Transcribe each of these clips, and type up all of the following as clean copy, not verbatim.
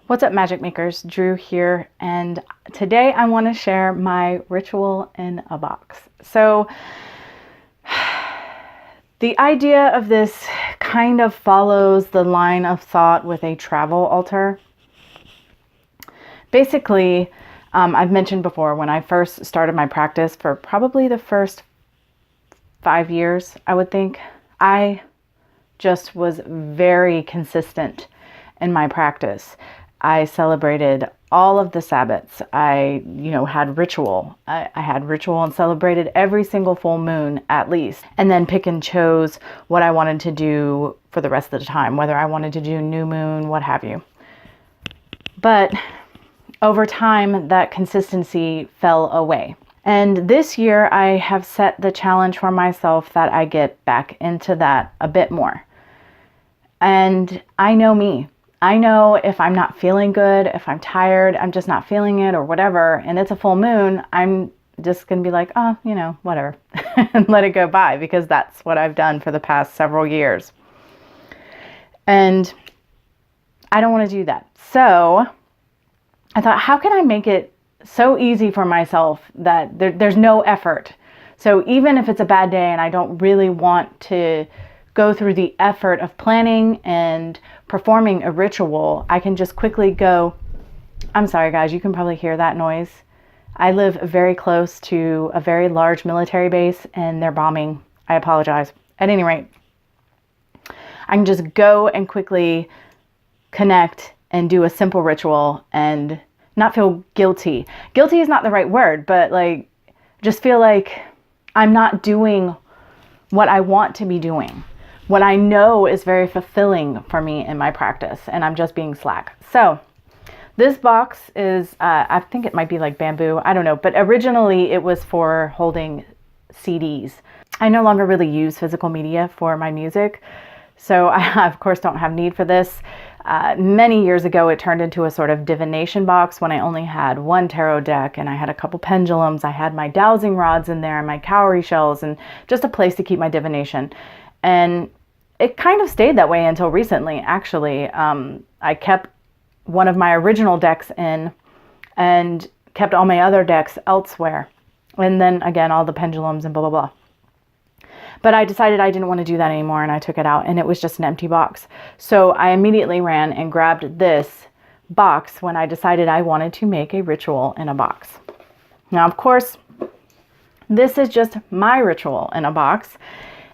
What's up, magic makers? Drew here, and today I want to share my ritual in a box. So the idea of this kind of follows the line of thought with a travel altar. Basically, I've mentioned before, when I first started my practice, for probably the first 5 years, I would think, I just was very consistent in my practice. I celebrated all of the Sabbaths. I had ritual. I had ritual and celebrated every single full moon at least, and then pick and chose what I wanted to do for the rest of the time, whether I wanted to do new moon, what have you. But over time, that consistency fell away. And this year, I have set the challenge for myself that I get back into that a bit more. And I know me. I know if I'm not feeling good, if I'm tired, I'm just not feeling it or whatever, and it's a full moon, I'm just going to be like, oh, whatever, and let it go by, because that's what I've done for the past several years. And I don't want to do that. So I thought, how can I make it so easy for myself that there's no effort? So even if it's a bad day and I don't really want to go through the effort of planning and performing a ritual, I can just quickly go. I'm sorry, guys, you can probably hear that noise. I live very close to a very large military base and they're bombing. I apologize. At any rate, I can just go and quickly connect and do a simple ritual and not feel guilty. Guilty is not the right word, but just feel like I'm not doing what I want to be doing, what I know is very fulfilling for me in my practice, and I'm just being slack. So this box is, I think it might be like bamboo, I don't know, but originally it was for holding CDs. I no longer really use physical media for my music, so I of course don't have need for this. Many years ago, it turned into a sort of divination box when I only had one tarot deck and I had a couple pendulums. I had my dowsing rods in there and my cowrie shells and just a place to keep my divination. And it kind of stayed that way until recently, actually. I kept one of my original decks in and kept all my other decks elsewhere. And then again, all the pendulums and blah, blah, blah. But I decided I didn't want to do that anymore, and I took it out, and it was just an empty box. So I immediately ran and grabbed this box when I decided I wanted to make a ritual in a box. Now, of course, this is just my ritual in a box,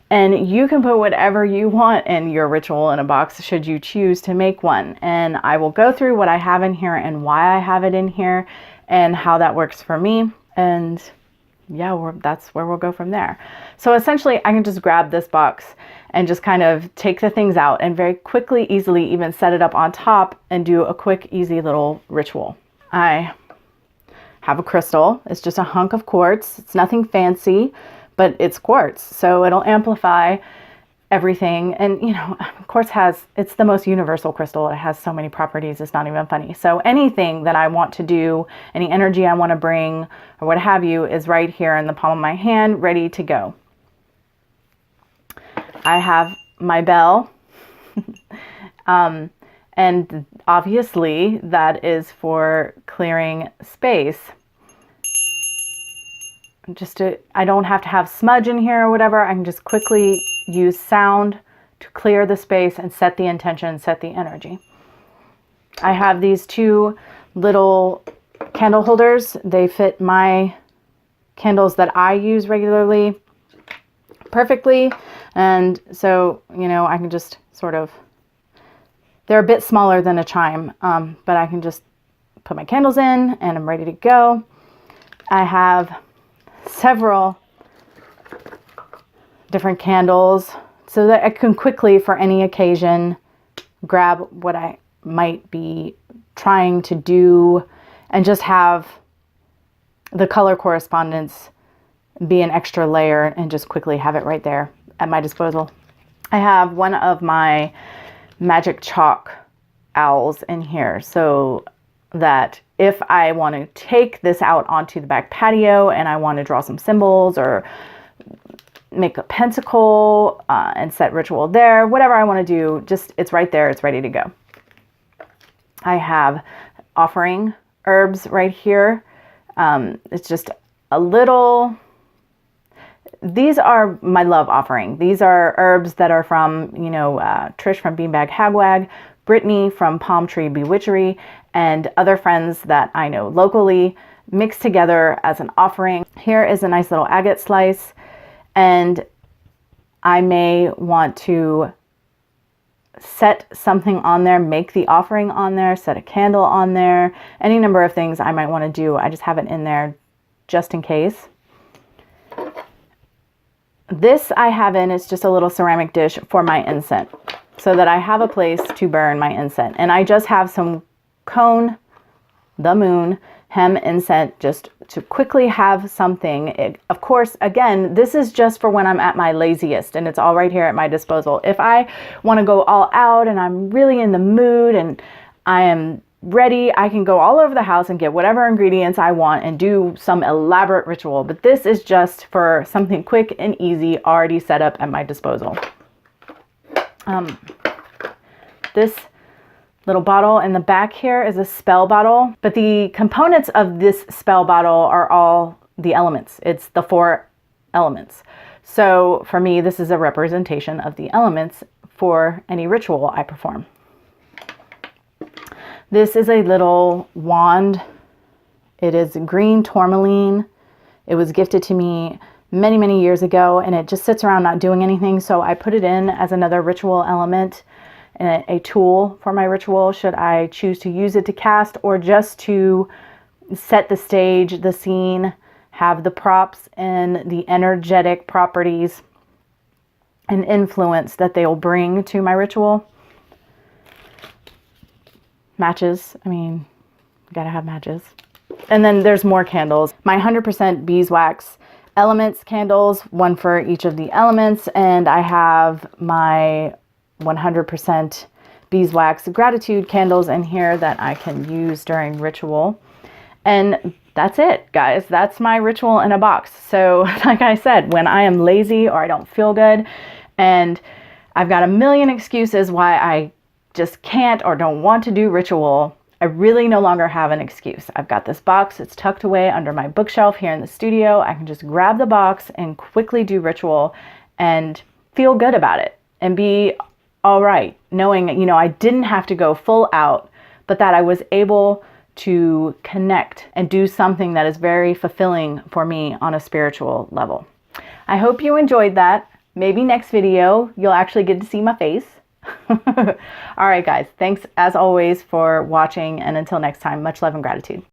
and you can put whatever you want in your ritual in a box should you choose to make one. And I will go through what I have in here and why I have it in here and how that works for me. And yeah, that's where we'll go from there. So essentially, I can just grab this box and just kind of take the things out and very quickly, easily even set it up on top and do a quick, easy little ritual. I have a crystal. It's just a hunk of quartz. It's nothing fancy, but it's quartz, so it'll amplify everything. And quartz it's the most universal crystal. It has so many properties, it's not even funny. So anything that I want to do, any energy I want to bring or what have you, is right here in the palm of my hand, ready to go. I have my bell. And obviously that is for clearing space. I don't have to have smudge in here or whatever. I can just quickly use sound to clear the space and set the intention, set the energy. I have these two little candle holders. They fit my candles that I use regularly perfectly. And so, I can just they're a bit smaller than a chime, but I can just put my candles in and I'm ready to go. I have several different candles so that I can quickly, for any occasion, grab what I might be trying to do and just have the color correspondence be an extra layer and just quickly have it right there at my disposal. I have one of my magic chalk owls in here so that if I want to take this out onto the back patio and I want to draw some symbols or make a pentacle and set ritual there, whatever I want to do, it's right there, it's ready to go. I have offering herbs right here. It's just a little, these are my love offering. These are herbs that are from, Trish from Beanbag Hagwag, Brittany from Palm Tree Bewitchery, and other friends that I know locally, mixed together as an offering. Here is a nice little agate slice, and I may want to set something on there, make the offering on there, set a candle on there, any number of things I might want to do. I just have it in there just in case. This I have in is just a little ceramic dish for my incense, so that I have a place to burn my incense. And I just have some Cone, the Moon, hem incense, just to quickly have something. Of course, again, this is just for when I'm at my laziest, and it's all right here at my disposal. If I want to go all out and I'm really in the mood and I am ready, I can go all over the house and get whatever ingredients I want and do some elaborate ritual. But this is just for something quick and easy, already set up at my disposal. This little bottle in the back here is a spell bottle, but the components of this spell bottle are all the elements. It's the 4 elements. So for me, this is a representation of the elements for any ritual I perform. This is a little wand. It is green tourmaline. It was gifted to me many, many years ago, and it just sits around not doing anything. So I put it in as another ritual element and a tool for my ritual, should I choose to use it to cast or just to set the stage, the scene, have the props and the energetic properties and influence that they will bring to my ritual. Matches, you gotta have matches. And then there's more candles. My 100% beeswax elements candles, one for each of the elements, and I have my 100% beeswax gratitude candles in here that I can use during ritual. And that's it, guys. That's my ritual in a box. So like I said, when I am lazy or I don't feel good and I've got a million excuses why I just can't or don't want to do ritual, I really no longer have an excuse. I've got this box. It's tucked away under my bookshelf here in the studio. I can just grab the box and quickly do ritual and feel good about it and be all right, knowing, I didn't have to go full out, but that I was able to connect and do something that is very fulfilling for me on a spiritual level. I hope you enjoyed that. Maybe next video, you'll actually get to see my face. All right, guys, thanks as always for watching. And until next time, much love and gratitude.